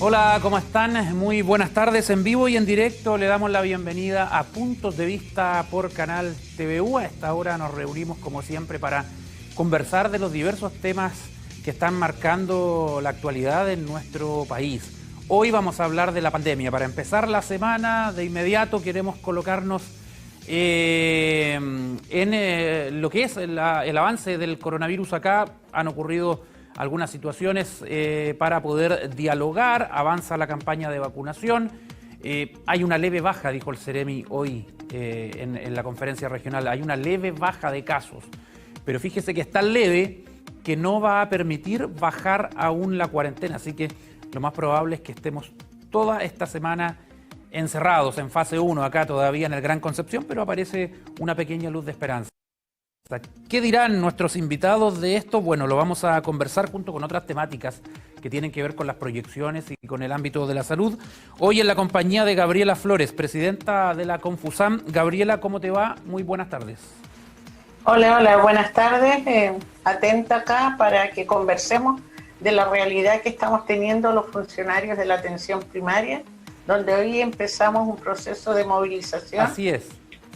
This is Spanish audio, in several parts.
Hola, ¿cómo están? Muy buenas tardes. En vivo y en directo le damos la bienvenida a Puntos de Vista por Canal TVU. A esta hora nos reunimos como siempre para conversar de los diversos temas que están marcando la actualidad en nuestro país. Hoy vamos a hablar de la pandemia. Para empezar la semana, de inmediato queremos colocarnos en lo que es el avance del coronavirus acá. Han ocurrido algunas situaciones para poder dialogar. Avanza la campaña de vacunación. Hay una leve baja, dijo el Ceremi hoy en la conferencia regional. Hay una leve baja de casos. Pero fíjese que es tan leve que no va a permitir bajar aún la cuarentena. Así que lo más probable es que estemos toda esta semana encerrados en fase 1, acá todavía en el Gran Concepción, pero aparece una pequeña luz de esperanza. ¿Qué dirán nuestros invitados de esto? Bueno, lo vamos a conversar junto con otras temáticas que tienen que ver con las proyecciones y con el ámbito de la salud. Hoy en la compañía de Gabriela Flores, presidenta de la Confusam. Gabriela, ¿cómo te va? Muy buenas tardes. Hola, buenas tardes. Atenta acá para que conversemos de la realidad que estamos teniendo los funcionarios de la atención primaria, donde hoy empezamos un proceso de movilización. Así es.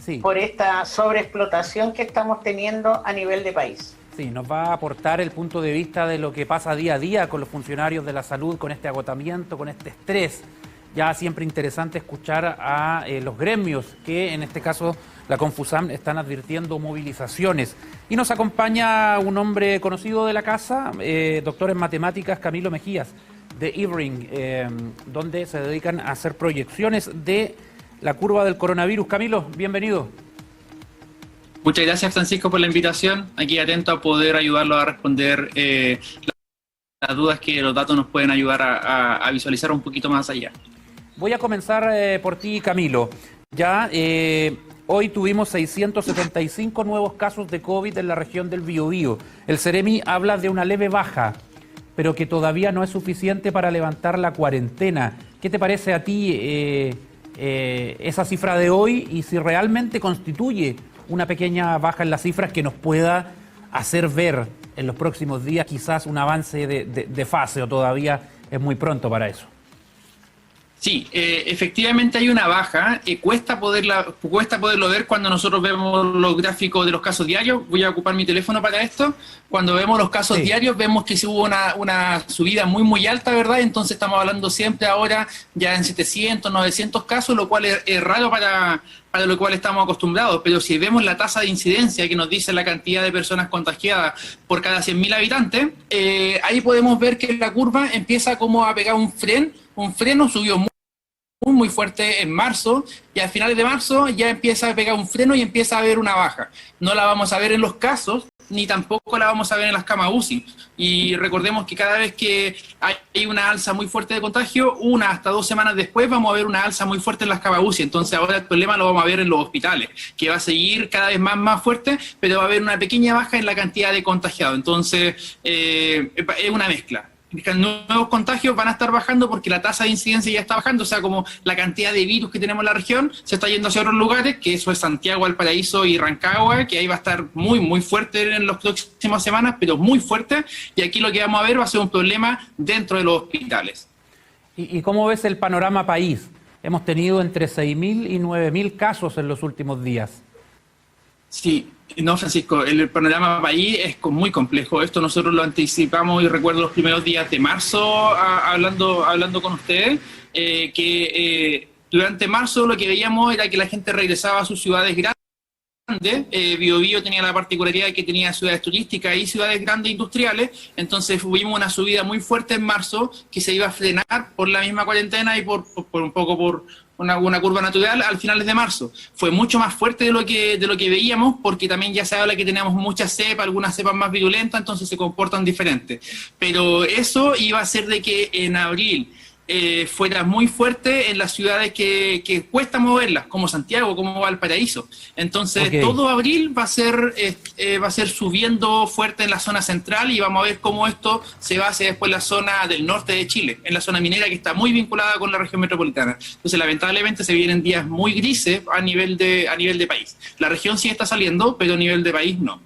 Sí. Por esta sobreexplotación que estamos teniendo a nivel de país. Sí, nos va a aportar el punto de vista de lo que pasa día a día con los funcionarios de la salud, con este agotamiento, con este estrés. Ya siempre interesante escuchar a los gremios que, en este caso, la Confusam, están advirtiendo movilizaciones. Y nos acompaña un hombre conocido de la casa, doctor en matemáticas, Camilo Mejías, de IBRING, donde se dedican a hacer proyecciones de la curva del coronavirus. Camilo, bienvenido. Muchas gracias, Francisco, por la invitación. Aquí atento a poder ayudarlo a responder las dudas que los datos nos pueden ayudar a visualizar un poquito más allá. Voy a comenzar por ti, Camilo. Ya hoy tuvimos 675 nuevos casos de COVID en la región del Biobío. El Ceremi habla de una leve baja, pero que todavía no es suficiente para levantar la cuarentena. ¿Qué te parece a ti esa cifra de hoy y si realmente constituye una pequeña baja en las cifras que nos pueda hacer ver en los próximos días quizás un avance de fase, o todavía es muy pronto para eso? Sí, efectivamente hay una baja, cuesta poderlo ver cuando nosotros vemos los gráficos de los casos diarios. Voy a ocupar mi teléfono para esto. Cuando vemos los casos diarios vemos que hubo una subida muy alta, ¿verdad? Entonces estamos hablando siempre ahora ya en 700, 900 casos, lo cual es raro para lo cual estamos acostumbrados. Pero si vemos la tasa de incidencia que nos dice la cantidad de personas contagiadas por cada 100.000 habitantes, ahí podemos ver que la curva empieza como a pegar un freno, subió muy fuerte en marzo, y a finales de marzo ya empieza a pegar un freno y empieza a haber una baja. No la vamos a ver en los casos, ni tampoco la vamos a ver en las camas UCI. Y recordemos que cada vez que hay una alza muy fuerte de contagio, 1 hasta 2 semanas después vamos a ver una alza muy fuerte en las camas UCI. Entonces ahora el problema lo vamos a ver en los hospitales, que va a seguir cada vez más fuerte, pero va a haber una pequeña baja en la cantidad de contagiados. Entonces es una mezcla. Nuevos contagios van a estar bajando porque la tasa de incidencia ya está bajando, o sea, como la cantidad de virus que tenemos en la región se está yendo hacia otros lugares, que eso es Santiago, Valparaíso y Rancagua, que ahí va a estar muy fuerte en las próximas semanas, pero muy fuerte, y aquí lo que vamos a ver va a ser un problema dentro de los hospitales. ¿Y cómo ves el panorama país? Hemos tenido entre 6.000 y 9.000 casos en los últimos días. Sí. No, Francisco, el panorama país es muy complejo. Esto nosotros lo anticipamos y recuerdo los primeros días de marzo hablando con ustedes, que durante marzo lo que veíamos era que la gente regresaba a sus ciudades grandes. Biobío tenía la particularidad de que tenía ciudades turísticas y ciudades grandes industriales, entonces tuvimos una subida muy fuerte en marzo que se iba a frenar por la misma cuarentena y por un poco por una curva natural al finales de marzo. Fue mucho más fuerte de lo que veíamos, porque también ya se habla que tenemos muchas cepas, algunas cepas más virulentas, entonces se comportan diferentes. Pero eso iba a hacer de que en abril fuera muy fuerte en las ciudades que cuesta moverlas, como Santiago, como Valparaíso. Entonces, todo abril va a ser subiendo fuerte en la zona central, y vamos a ver cómo esto se va hacia después la zona del norte de Chile, en la zona minera, que está muy vinculada con la región metropolitana. Entonces, lamentablemente, se vienen días muy grises a nivel de país. La región sí está saliendo, pero a nivel de país no.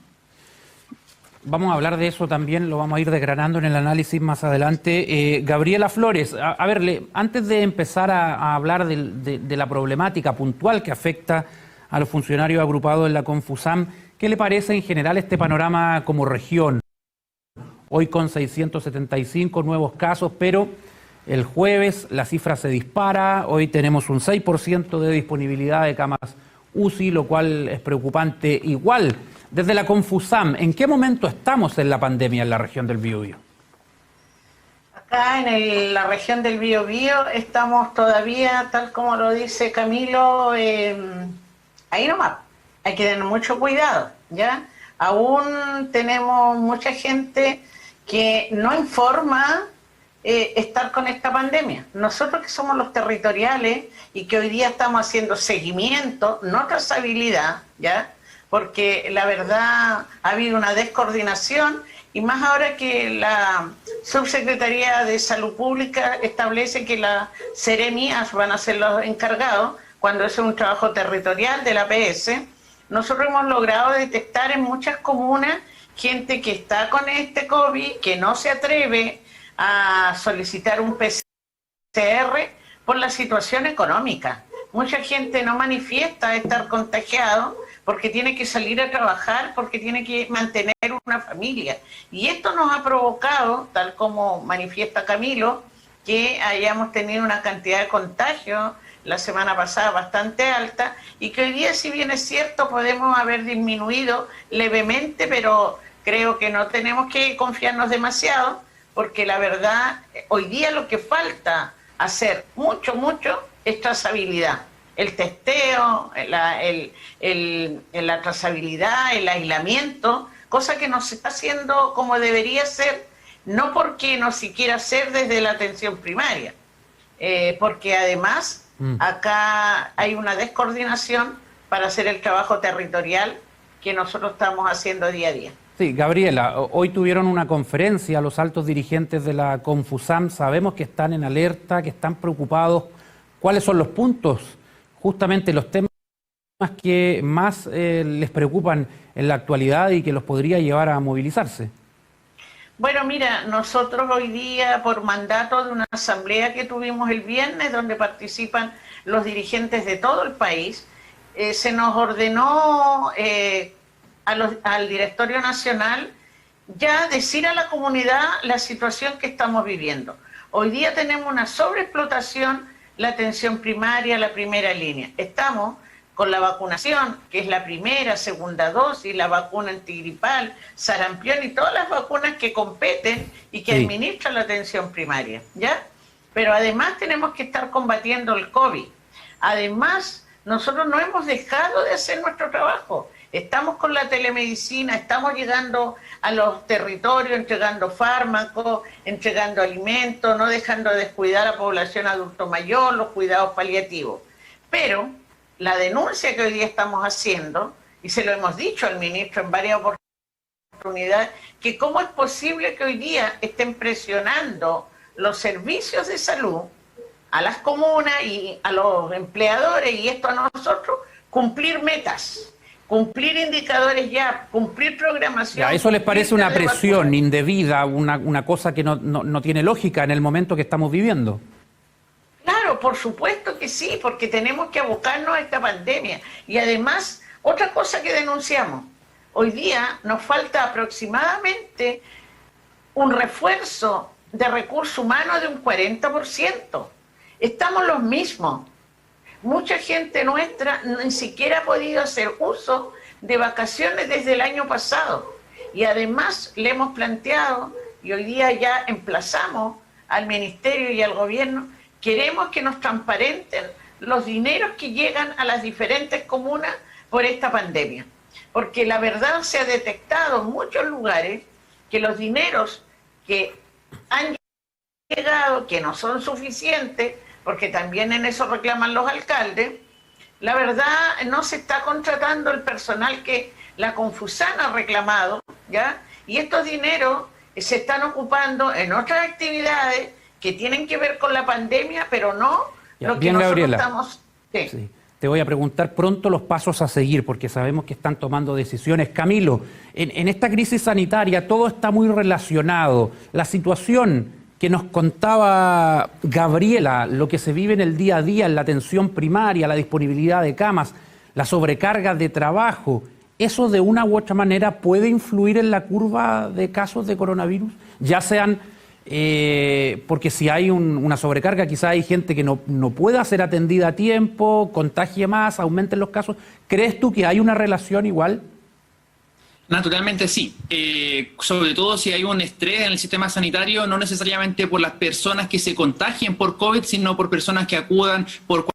Vamos a hablar de eso también, lo vamos a ir desgranando en el análisis más adelante. Gabriela Flores, a ver, antes de empezar a hablar de la problemática puntual que afecta a los funcionarios agrupados en la Confusam, ¿qué le parece en general este panorama como región? Hoy con 675 nuevos casos, pero el jueves la cifra se dispara, hoy tenemos un 6% de disponibilidad de camas UCI, lo cual es preocupante igual. Desde la Confusam, ¿en qué momento estamos en la pandemia en la región del Biobío? Acá en la región del Biobío estamos todavía, tal como lo dice Camilo, ahí nomás. Hay que tener mucho cuidado, ¿ya? Aún tenemos mucha gente que no informa estar con esta pandemia. Nosotros que somos los territoriales y que hoy día estamos haciendo seguimiento, no trazabilidad, ¿ya? Porque la verdad ha habido una descoordinación y más ahora que la Subsecretaría de Salud Pública establece que las seremías van a ser los encargados, cuando es un trabajo territorial de la APS. Nosotros hemos logrado detectar en muchas comunas gente que está con este COVID, que no se atreve a solicitar un PCR por la situación económica. Mucha gente no manifiesta estar contagiado porque tiene que salir a trabajar, porque tiene que mantener una familia. Y esto nos ha provocado, tal como manifiesta Camilo, que hayamos tenido una cantidad de contagios la semana pasada bastante alta y que hoy día, si bien es cierto, podemos haber disminuido levemente, pero creo que no tenemos que confiarnos demasiado, porque la verdad, hoy día lo que falta hacer mucho es trazabilidad. El testeo, la trazabilidad, el aislamiento, cosa que no se está haciendo como debería ser, no porque no se quiera hacer desde la atención primaria, porque además acá hay una descoordinación para hacer el trabajo territorial que nosotros estamos haciendo día a día. Sí, Gabriela, hoy tuvieron una conferencia los altos dirigentes de la Confusam, sabemos que están en alerta, que están preocupados. ¿Cuáles son los puntos, justamente los temas que más les preocupan en la actualidad y que los podría llevar a movilizarse? Bueno, mira, nosotros hoy día, por mandato de una asamblea que tuvimos el viernes, donde participan los dirigentes de todo el país, se nos ordenó al Directorio Nacional ya decir a la comunidad la situación que estamos viviendo. Hoy día tenemos una sobreexplotación, la atención primaria, la primera línea. Estamos con la vacunación, que es la primera, segunda dosis, la vacuna antigripal, sarampión y todas las vacunas que competen y que administran la atención primaria, ¿ya? Pero además tenemos que estar combatiendo el COVID. Además, nosotros no hemos dejado de hacer nuestro trabajo. Estamos con la telemedicina, estamos llegando a los territorios, entregando fármacos, entregando alimentos, no dejando de descuidar a la población adulto mayor, los cuidados paliativos. Pero la denuncia que hoy día estamos haciendo, y se lo hemos dicho al ministro en varias oportunidades, que cómo es posible que hoy día estén presionando los servicios de salud a las comunas y a los empleadores, y esto a nosotros, cumplir metas, cumplir indicadores ya, cumplir programación. Ya, ¿eso les parece una presión indebida, una cosa que no tiene lógica en el momento que estamos viviendo? Claro, por supuesto que sí, porque tenemos que abocarnos a esta pandemia. Y además, otra cosa que denunciamos, hoy día nos falta aproximadamente un refuerzo de recursos humanos de un 40%. Estamos los mismos. Mucha gente nuestra ni siquiera ha podido hacer uso de vacaciones desde el año pasado. Y además le hemos planteado, y hoy día ya emplazamos al Ministerio y al Gobierno, queremos que nos transparenten los dineros que llegan a las diferentes comunas por esta pandemia. Porque la verdad se ha detectado en muchos lugares que los dineros que han llegado, que no son suficientes, porque también en eso reclaman los alcaldes, la verdad no se está contratando el personal que la Confusam ha reclamado, ¿ya? Y estos dineros se están ocupando en otras actividades que tienen que ver con la pandemia, pero no ya, lo que bien, nosotros Gabriela. estamos... Sí. Sí. te voy a preguntar pronto los pasos a seguir, porque sabemos que están tomando decisiones. Camilo, en esta crisis sanitaria todo está muy relacionado. La situación que nos contaba Gabriela, lo que se vive en el día a día en la atención primaria, la disponibilidad de camas, la sobrecarga de trabajo, ¿eso de una u otra manera puede influir en la curva de casos de coronavirus? Ya sean, porque si hay una sobrecarga, quizá hay gente que no pueda ser atendida a tiempo, contagie más, aumenten los casos. ¿Crees tú que hay una relación igual? Naturalmente sí, sobre todo si hay un estrés en el sistema sanitario, no necesariamente por las personas que se contagien por COVID, sino por personas que acudan por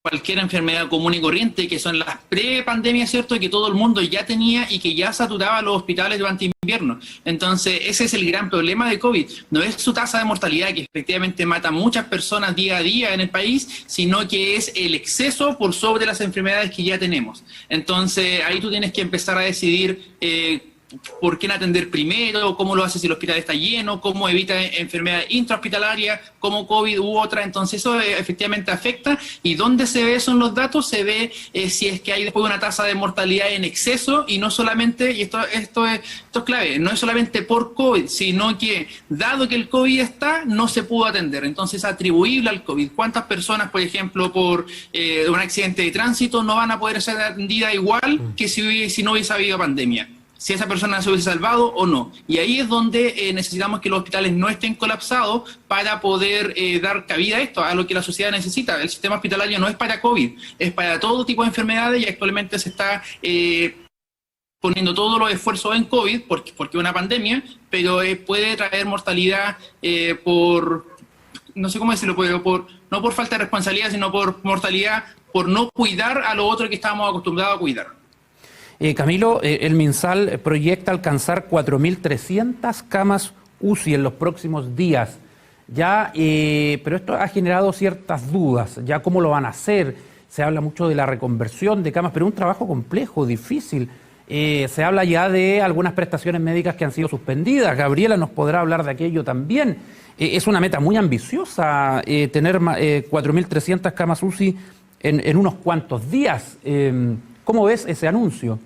cualquier enfermedad común y corriente, que son las pre-pandemias, ¿cierto?, que todo el mundo ya tenía y que ya saturaba los hospitales durante invierno. Entonces, ese es el gran problema de COVID. No es su tasa de mortalidad, que efectivamente mata a muchas personas día a día en el país, sino que es el exceso por sobre las enfermedades que ya tenemos. Entonces, ahí tú tienes que empezar a decidir por quién atender primero, cómo lo haces si el hospital está lleno, cómo evita enfermedades intrahospitalarias, como COVID u otra. Entonces eso efectivamente afecta, y donde se ve eso en los datos, se ve si es que hay después una tasa de mortalidad en exceso, y no solamente, y esto es clave, no es solamente por COVID, sino que dado que el COVID está, no se pudo atender. Entonces atribuible al COVID. ¿Cuántas personas, por ejemplo, por un accidente de tránsito no van a poder ser atendidas igual que si no hubiese habido pandemia? Si esa persona se hubiese salvado o no. Y ahí es donde necesitamos que los hospitales no estén colapsados para poder dar cabida a esto, a lo que la sociedad necesita. El sistema hospitalario no es para COVID, es para todo tipo de enfermedades, y actualmente se está poniendo todos los esfuerzos en COVID, porque es una pandemia, pero puede traer mortalidad no sé cómo decirlo, no por falta de responsabilidad, sino por mortalidad, por no cuidar a lo otro que estábamos acostumbrados a cuidar. Camilo, el MinSal proyecta alcanzar 4.300 camas UCI en los próximos días. Ya, pero esto ha generado ciertas dudas. Ya cómo lo van a hacer. Se habla mucho de la reconversión de camas, pero es un trabajo complejo, difícil. Se habla ya de algunas prestaciones médicas que han sido suspendidas. Gabriela nos podrá hablar de aquello también. Es una meta muy ambiciosa tener 4.300 camas UCI en unos cuantos días. ¿Cómo ves ese anuncio?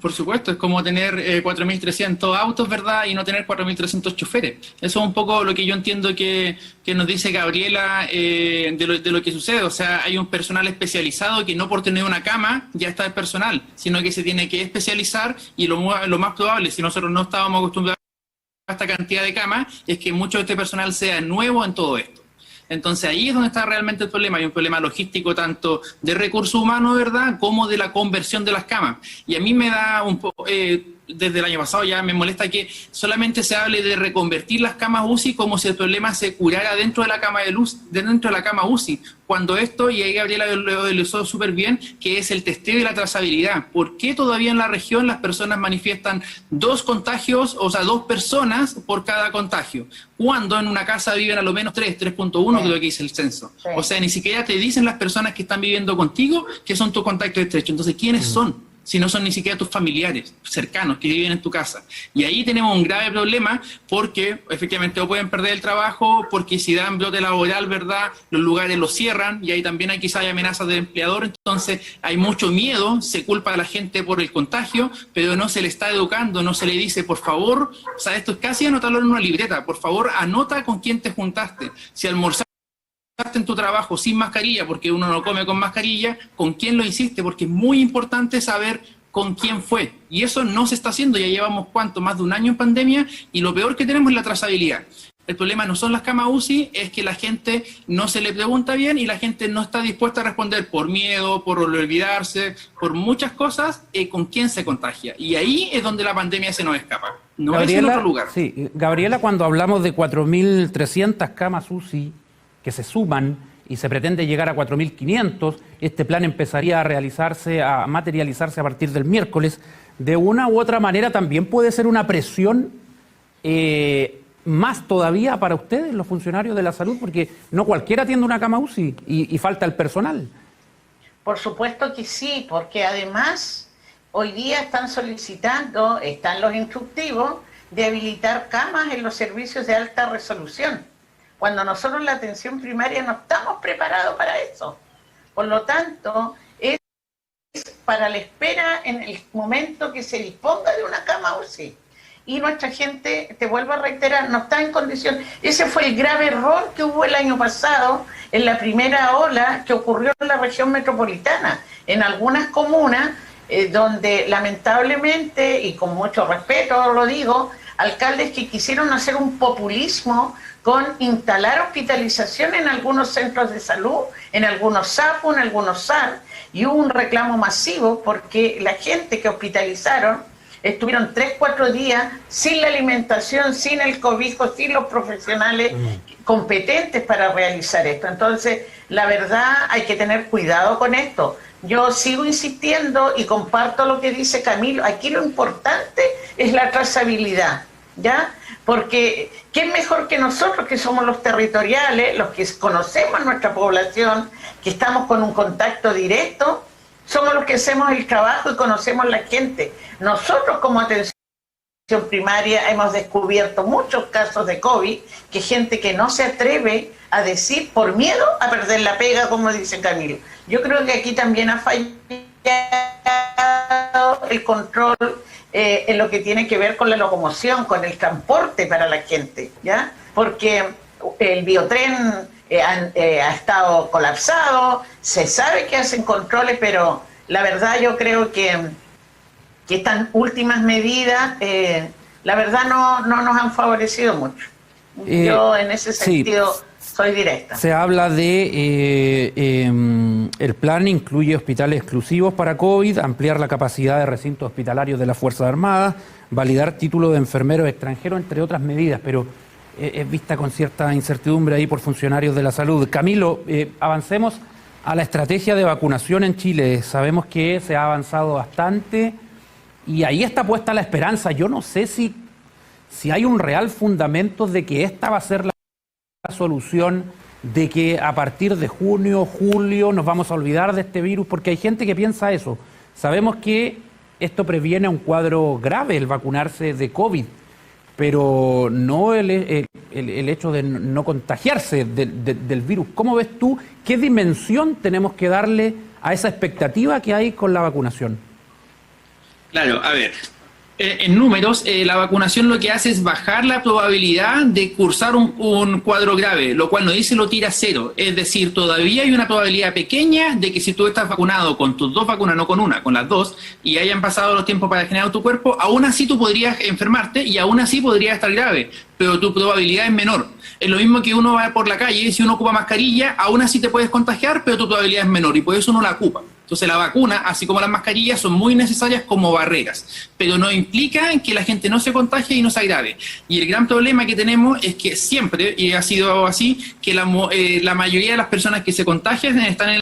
Por supuesto, es como tener 4.300 autos, ¿verdad?, y no tener 4.300 choferes. Eso es un poco lo que yo entiendo que nos dice Gabriela de lo que sucede. O sea, hay un personal especializado que no por tener una cama ya está el personal, sino que se tiene que especializar, y lo más probable, si nosotros no estábamos acostumbrados a esta cantidad de camas, es que mucho de este personal sea nuevo en todo esto. Entonces ahí es donde está realmente el problema. Hay un problema logístico tanto de recursos humanos, ¿verdad?, como de la conversión de las camas. Y a mí me da un poco, desde el año pasado ya me molesta que solamente se hable de reconvertir las camas UCI como si el problema se curara dentro de la cama UCI. Cuando esto, y ahí Gabriela lo usó súper bien, que es el testeo y la trazabilidad. ¿Por qué todavía en la región las personas manifiestan 2 contagios, o sea, 2 personas por cada contagio? Cuando en una casa viven a lo menos 3.1, creo que dice el censo. Sí. O sea, ni siquiera te dicen las personas que están viviendo contigo que son tus contactos estrechos. Entonces, ¿quiénes son? Si no son ni siquiera tus familiares cercanos que viven en tu casa. Y ahí tenemos un grave problema, porque efectivamente o pueden perder el trabajo, porque si dan brote laboral, ¿verdad?, los lugares los cierran, y ahí también quizá hay amenazas del empleador. Entonces hay mucho miedo, se culpa a la gente por el contagio, pero no se le está educando, no se le dice, por favor, o sea, esto es casi anotarlo en una libreta, por favor, anota con quién te juntaste. Si almorzaste en tu trabajo sin mascarilla, porque uno no come con mascarilla, ¿con quién lo hiciste? Porque es muy importante saber con quién fue. Y eso no se está haciendo. Ya llevamos, más de un año en pandemia, y lo peor que tenemos es la trazabilidad. El problema no son las camas UCI, es que la gente no se le pregunta bien, y la gente no está dispuesta a responder por miedo, por olvidarse, por muchas cosas, con quién se contagia. Y ahí es donde la pandemia se nos escapa. No es en otro lugar. Sí, Gabriela, cuando hablamos de 4.300 camas UCI que se suman y se pretende llegar a 4.500, este plan empezaría a materializarse a partir del miércoles. De una u otra manera también puede ser una presión más todavía para ustedes, los funcionarios de la salud, porque no cualquiera atiende una cama UCI y falta el personal. Por supuesto que sí, porque además hoy día están los instructivos de habilitar camas en los servicios de alta resolución, cuando nosotros en la atención primaria no estamos preparados para eso. Por lo tanto, es para la espera en el momento que se disponga de una cama UCI. Y nuestra gente, te vuelvo a reiterar, no está en condición. Ese fue el grave error que hubo el año pasado en la primera ola que ocurrió en la región metropolitana, en algunas comunas donde lamentablemente, y con mucho respeto lo digo, alcaldes que quisieron hacer un populismo con instalar hospitalización en algunos centros de salud, en algunos SAPU, en algunos SAR, y hubo un reclamo masivo porque la gente que hospitalizaron estuvieron 3-4 días sin la alimentación, sin el cobijo, sin los profesionales competentes para realizar esto. Entonces, la verdad, hay que tener cuidado con esto. Yo sigo insistiendo y comparto lo que dice Camilo. Aquí lo importante es la trazabilidad, ¿ya? Porque ¿quién mejor que nosotros, que somos los territoriales, los que conocemos nuestra población, que estamos con un contacto directo? Somos los que hacemos el trabajo y conocemos la gente. Nosotros como atención primaria hemos descubierto muchos casos de COVID, que gente que no se atreve a decir por miedo a perder la pega, como dice Camilo. Yo creo que aquí también ha fallado el control en lo que tiene que ver con la locomoción, con el transporte para la gente, ¿ya? Porque el biotren ha estado colapsado, se sabe que hacen controles, pero la verdad yo creo que estas últimas medidas, la verdad no nos han favorecido mucho. Yo en ese sentido soy directa. Se habla de el plan incluye hospitales exclusivos para COVID, ampliar la capacidad de recintos hospitalarios de las Fuerzas Armadas, validar título de enfermeros extranjeros, entre otras medidas, pero es vista con cierta incertidumbre ahí por funcionarios de la salud. Camilo, avancemos a la estrategia de vacunación en Chile. Sabemos que se ha avanzado bastante y ahí está puesta la esperanza. Yo no sé si hay un real fundamento de que esta va a ser la solución, de que a partir de junio, julio nos vamos a olvidar de este virus, porque hay gente que piensa eso. Sabemos que esto previene un cuadro grave, el vacunarse de COVID, pero no el hecho de no contagiarse del virus. ¿Cómo ves tú? ¿Qué dimensión tenemos que darle a esa expectativa que hay con la vacunación? Claro, a ver, en números, la vacunación lo que hace es bajar la probabilidad de cursar un cuadro grave, lo cual no dice lo tira a cero. Es decir, todavía hay una probabilidad pequeña de que si tú estás vacunado con tus 2 vacunas, no con una, con las 2, y hayan pasado los tiempos para generar tu cuerpo, aún así tú podrías enfermarte y aún así podrías estar grave, pero tu probabilidad es menor. Es lo mismo que uno va por la calle, si uno ocupa mascarilla, aún así te puedes contagiar, pero tu probabilidad es menor y por eso uno la ocupa. Entonces la vacuna, así como las mascarillas, son muy necesarias como barreras, pero no implica que la gente no se contagie y no se agrave. Y el gran problema que tenemos es que siempre, y ha sido así, que la mayoría de las personas que se contagian están en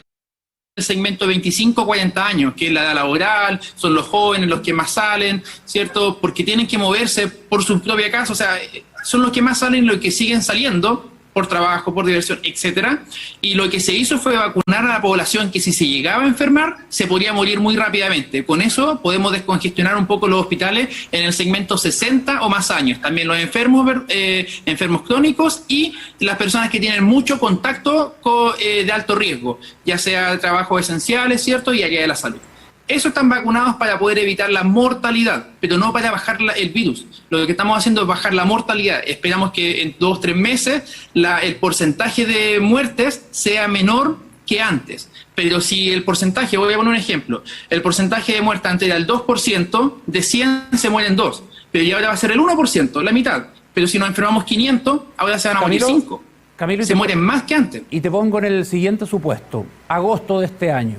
el segmento 25-40 años, que es la edad laboral, son los jóvenes los que más salen, ¿cierto? Porque tienen que moverse por su propia casa, o sea, son los que más salen, los que siguen saliendo por trabajo, por diversión, etcétera. Y lo que se hizo fue vacunar a la población que si se llegaba a enfermar, se podía morir muy rápidamente. Con eso podemos descongestionar un poco los hospitales en el segmento 60 o más años. También los enfermos crónicos y las personas que tienen mucho contacto de alto riesgo, ya sea trabajos esenciales, ¿cierto? Y área de la salud. Eso están vacunados para poder evitar la mortalidad, pero no para bajar el virus. Lo que estamos haciendo es bajar la mortalidad. Esperamos que en 2 o 3 meses el porcentaje de muertes sea menor que antes. Pero si el porcentaje, voy a poner un ejemplo, el porcentaje de muerte antes era el 2%, de 100 se mueren 2, pero ya ahora va a ser el 1%, la mitad. Pero si nos enfermamos 500, ahora se van a morir 5. Camilo, se mueren más que antes. Y te pongo en el siguiente supuesto. Agosto de este año.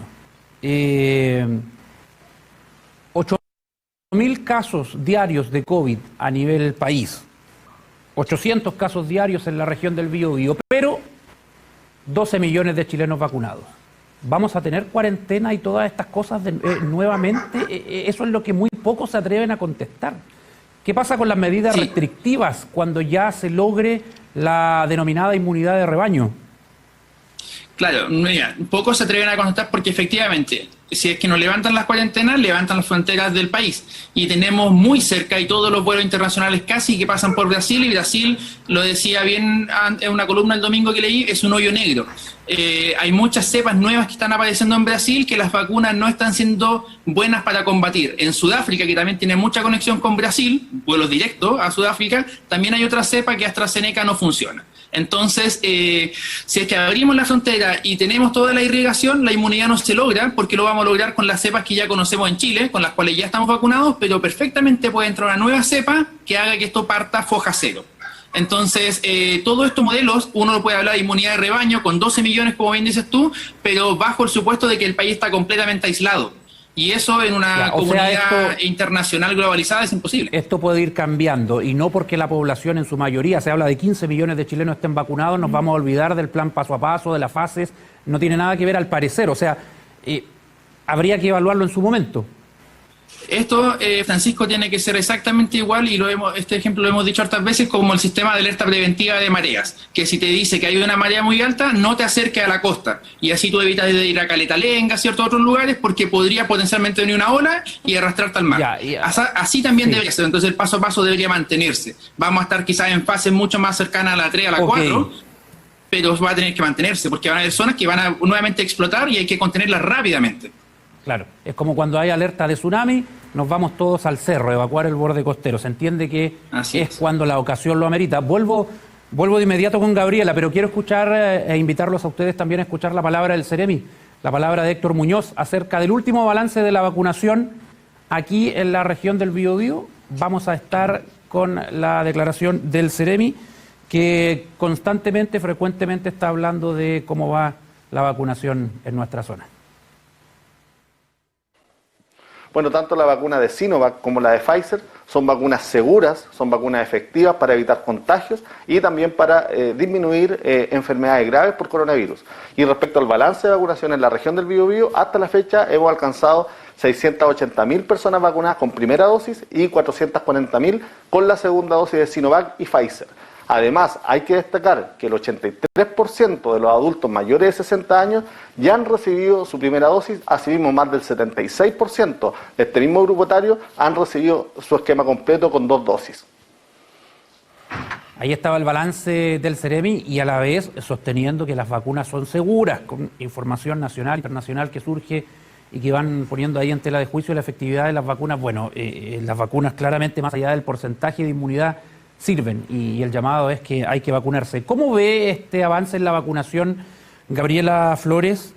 8.000 casos diarios de COVID a nivel país, 800 casos diarios en la región del Biobío, pero 12 millones de chilenos vacunados. ¿Vamos a tener cuarentena y todas estas cosas nuevamente? Eso es lo que muy pocos se atreven a contestar. ¿Qué pasa con las medidas restrictivas cuando ya se logre la denominada inmunidad de rebaño? Claro, mira, pocos se atreven a contestar porque efectivamente si es que no levantan las cuarentenas, levantan las fronteras del país. Y tenemos muy cerca, y todos los vuelos internacionales casi que pasan por Brasil, y Brasil, lo decía bien en una columna el domingo que leí, es un hoyo negro. Hay muchas cepas nuevas que están apareciendo en Brasil que las vacunas no están siendo buenas para combatir. En Sudáfrica, que también tiene mucha conexión con Brasil, vuelos directos a Sudáfrica, también hay otra cepa que AstraZeneca no funciona. Entonces, si es que abrimos la frontera y tenemos toda la irrigación, la inmunidad no se logra, porque lo vamos a lograr con las cepas que ya conocemos en Chile, con las cuales ya estamos vacunados, pero perfectamente puede entrar una nueva cepa que haga que esto parta foja cero. Entonces, todos estos modelos, uno lo puede hablar de inmunidad de rebaño con 12 millones, como bien dices tú, pero bajo el supuesto de que el país está completamente aislado. Y eso en una comunidad internacional globalizada es imposible. Esto puede ir cambiando, y no porque la población en su mayoría, se habla de 15 millones de chilenos estén vacunados, nos vamos a olvidar del plan paso a paso, de las fases, no tiene nada que ver al parecer, o sea, habría que evaluarlo en su momento. Esto, Francisco, tiene que ser exactamente igual, y este ejemplo lo hemos dicho hartas veces, como el sistema de alerta preventiva de mareas, que si te dice que hay una marea muy alta, no te acerques a la costa, y así tú evitas de ir a Caleta Lenga, ciertos otros lugares, porque podría potencialmente venir una ola y arrastrarte al mar. Así también debería ser. Entonces el paso a paso debería mantenerse. Vamos a estar quizás en fases mucho más cercanas a la 3, a la 4, pero va a tener que mantenerse, porque van a haber zonas que van a nuevamente explotar y hay que contenerlas rápidamente. Claro, es como cuando hay alerta de tsunami, nos vamos todos al cerro, a evacuar el borde costero. Se entiende que es cuando la ocasión lo amerita. Vuelvo de inmediato con Gabriela, pero quiero escuchar e invitarlos a ustedes también a escuchar la palabra del Ceremi, la palabra de Héctor Muñoz acerca del último balance de la vacunación aquí en la región del Biobío. Vamos a estar con la declaración del Ceremi, que constantemente, frecuentemente está hablando de cómo va la vacunación en nuestra zona. Bueno, tanto la vacuna de Sinovac como la de Pfizer son vacunas seguras, son vacunas efectivas para evitar contagios y también para disminuir enfermedades graves por coronavirus. Y respecto al balance de vacunación en la región del Biobío, hasta la fecha hemos alcanzado 680.000 personas vacunadas con primera dosis y 440.000 con la segunda dosis de Sinovac y Pfizer. Además, hay que destacar que el 83% de los adultos mayores de 60 años ya han recibido su primera dosis, asimismo más del 76% de este mismo grupo etario han recibido su esquema completo con 2 dosis. Ahí estaba el balance del Ceremi y a la vez sosteniendo que las vacunas son seguras, con información nacional e internacional que surge y que van poniendo ahí en tela de juicio la efectividad de las vacunas. Bueno, las vacunas claramente, más allá del porcentaje de inmunidad, sirven, y el llamado es que hay que vacunarse. ¿Cómo ve este avance en la vacunación, Gabriela Flores?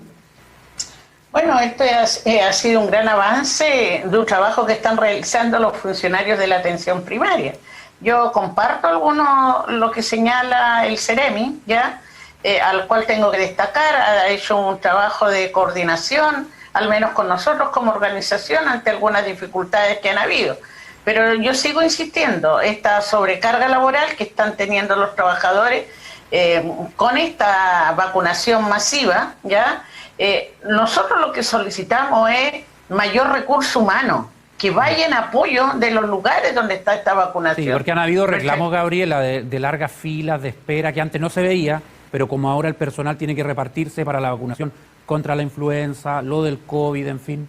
Bueno, ha sido un gran avance de un trabajo que están realizando los funcionarios de la atención primaria. Yo comparto lo que señala el Ceremi, ¿ya? Al cual tengo que destacar, ha hecho un trabajo de coordinación, al menos con nosotros como organización, ante algunas dificultades que han habido. Pero yo sigo insistiendo, esta sobrecarga laboral que están teniendo los trabajadores con esta vacunación masiva, ¿ya? Nosotros lo que solicitamos es mayor recurso humano, que vaya en apoyo de los lugares donde está esta vacunación. Sí, porque han habido reclamos, Gabriela, de largas filas de espera que antes no se veía, pero como ahora el personal tiene que repartirse para la vacunación contra la influenza, lo del COVID, en fin.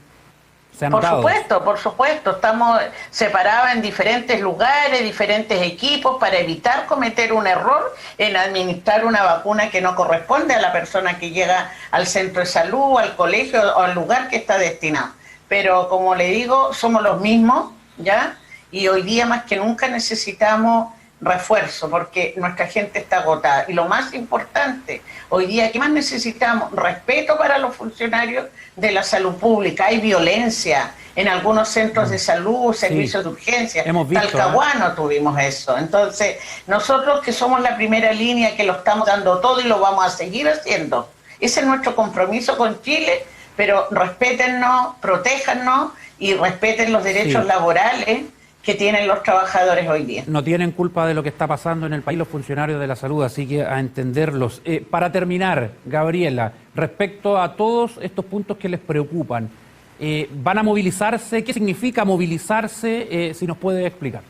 Por supuesto, estamos separados en diferentes lugares, diferentes equipos, para evitar cometer un error en administrar una vacuna que no corresponde a la persona que llega al centro de salud, al colegio o al lugar que está destinado. Pero como le digo, somos los mismos, ¿ya? Y hoy día más que nunca necesitamos refuerzo, porque nuestra gente está agotada. Y lo más importante, hoy día, ¿qué más necesitamos? Respeto para los funcionarios de la salud pública. Hay violencia en algunos centros de salud, servicios de urgencia. Talcahuano tuvimos eso. Entonces, nosotros que somos la primera línea, que lo estamos dando todo y lo vamos a seguir haciendo. Ese es nuestro compromiso con Chile, pero respétennos, protéjannos y respeten los derechos laborales que tienen los trabajadores hoy día. No tienen culpa de lo que está pasando en el país los funcionarios de la salud, así que a entenderlos. Para terminar, Gabriela, respecto a todos estos puntos que les preocupan, ¿van a movilizarse? ¿Qué significa movilizarse? Si nos puede explicar.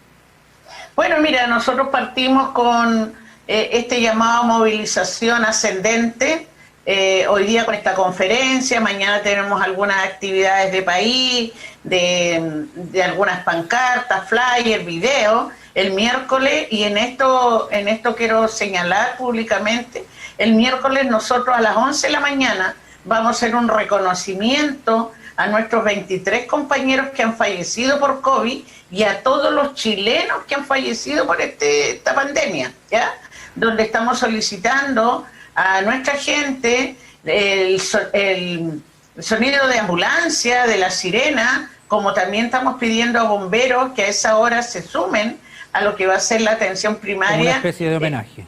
Bueno, mira, nosotros partimos con este llamado a movilización ascendente, hoy día con esta conferencia, mañana tenemos algunas actividades de país, de algunas pancartas, flyers, videos, el miércoles, y en esto quiero señalar públicamente, el miércoles nosotros a las 11 de la mañana vamos a hacer un reconocimiento a nuestros 23 compañeros que han fallecido por COVID y a todos los chilenos que han fallecido por esta pandemia, ¿ya? Donde estamos solicitando a nuestra gente el sonido de ambulancia, de la sirena, como también estamos pidiendo a bomberos que a esa hora se sumen a lo que va a ser la atención primaria. Una especie de homenaje.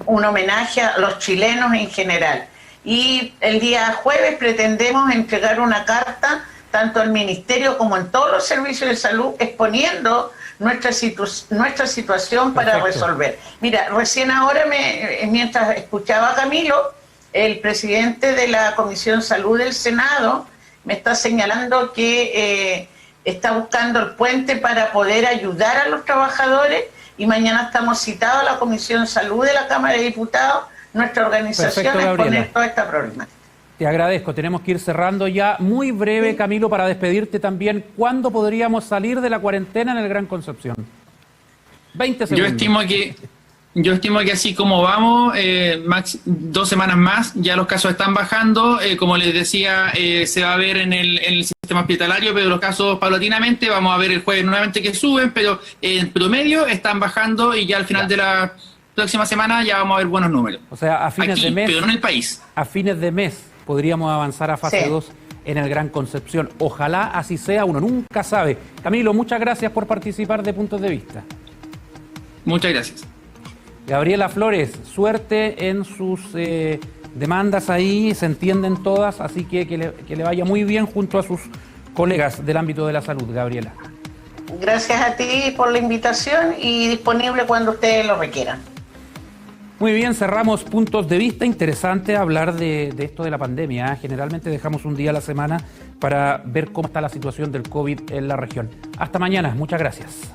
Un homenaje a los chilenos en general. Y el día jueves pretendemos entregar una carta tanto al Ministerio como en todos los servicios de salud exponiendo nuestra situación para resolver. Mira, recién ahora, mientras escuchaba a Camilo, el presidente de la Comisión Salud del Senado me está señalando que está buscando el puente para poder ayudar a los trabajadores, y mañana estamos citados a la Comisión Salud de la Cámara de Diputados, nuestra organización, a exponer toda esta problemática. Te agradezco, tenemos que ir cerrando ya. Muy breve, Camilo, para despedirte también, ¿cuándo podríamos salir de la cuarentena en el Gran Concepción? 20 segundos. Yo estimo que así como vamos, 2 semanas más, ya los casos están bajando. Como les decía, se va a ver en el sistema hospitalario, pero los casos paulatinamente, vamos a ver el jueves nuevamente que suben, pero en promedio están bajando, y ya al final de la próxima semana ya vamos a ver buenos números. O sea, a fines de mes, pero no en el país. A fines de mes podríamos avanzar a fase 2 en el Gran Concepción. Ojalá así sea, uno nunca sabe. Camilo, muchas gracias por participar de Puntos de Vista. Muchas gracias. Gabriela Flores, suerte en sus demandas ahí, se entienden todas, así que le vaya muy bien junto a sus colegas del ámbito de la salud, Gabriela. Gracias a ti por la invitación y disponible cuando ustedes lo requieran. Muy bien, cerramos Puntos de Vista. Interesante hablar de esto de la pandemia. Generalmente dejamos un día a la semana para ver cómo está la situación del COVID en la región. Hasta mañana, muchas gracias.